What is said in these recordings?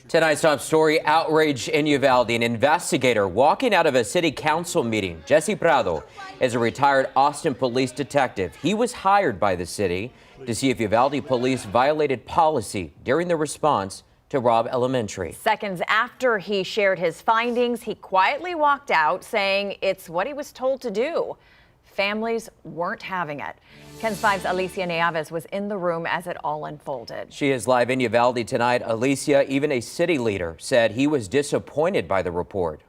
Tonight's top story, outrage in Uvalde. An investigator walking out of a city council meeting. Jesse Prado is a retired Austin police detective. He was hired by the city to see if Uvalde police violated policy during the response to Robb Elementary. Seconds after he shared his findings, he quietly walked out, saying it's what he was told to do. Families weren't having it. KENS 5's Alicia Neaves was in the room as it all unfolded. She is live in Uvalde tonight. Alicia, even a city leader said he was disappointed by the report.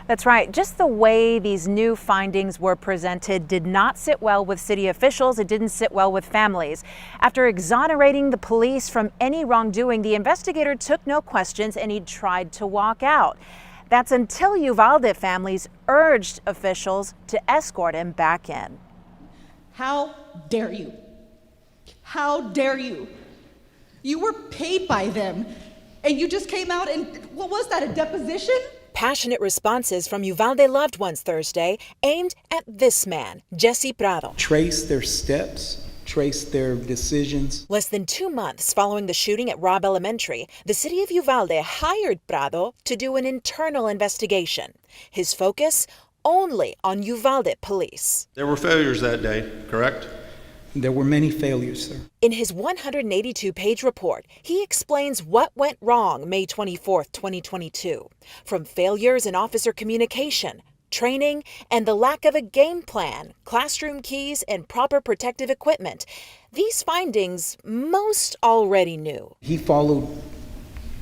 That's right. Just the way these new findings were presented did not sit well with city officials. It didn't sit well with families. After exonerating the police from any wrongdoing, the investigator took no questions and he tried to walk out. That's until Uvalde families urged officials to escort him back in. How dare you? How dare you? You were paid by them and you just came out and what was that, a deposition? Passionate responses from Uvalde loved ones Thursday aimed at this man, Jesse Prado. Trace their steps, trace their decisions. Less than 2 months following the shooting at Robb Elementary, the city of Uvalde hired Prado to do an internal investigation. His focus only on Uvalde police. There were failures that day, correct? There were many failures, sir. In his 182-page report, he explains what went wrong May 24, 2022. From failures in officer communication, training, and the lack of a game plan, classroom keys, and proper protective equipment. These findings most already knew. He followed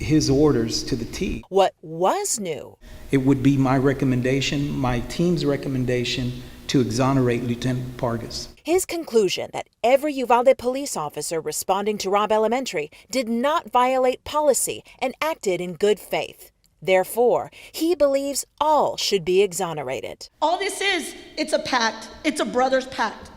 his orders to the T. What was new? It would be my recommendation, my team's recommendation, to exonerate Lieutenant Pargas. His conclusion that every Uvalde police officer responding to Robb Elementary did not violate policy and acted in good faith. Therefore, he believes all should be exonerated. All this is, it's a pact. It's a brother's pact.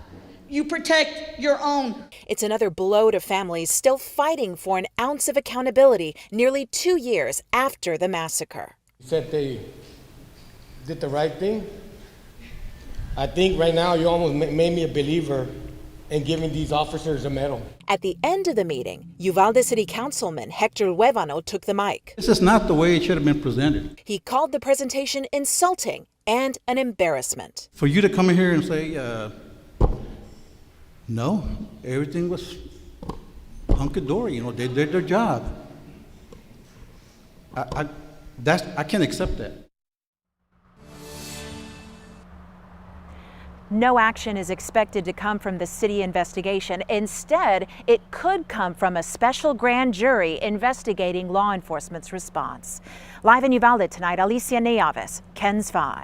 You protect your own. It's another blow to families still fighting for an ounce of accountability nearly 2 years after the massacre. You said they did the right thing. I think right now you almost made me a believer in giving these officers a medal. At the end of the meeting, Uvalde City Councilman Hector Luevano took the mic. This is not the way it should have been presented. He called the presentation insulting and an embarrassment. For you to come in here and say, no, everything was hunky-dory, they did their job. I can't accept that. No action is expected to come from the city investigation. Instead, it could come from a special grand jury investigating law enforcement's response. Live in Uvalde tonight, Alicia Neaves, KENS 5.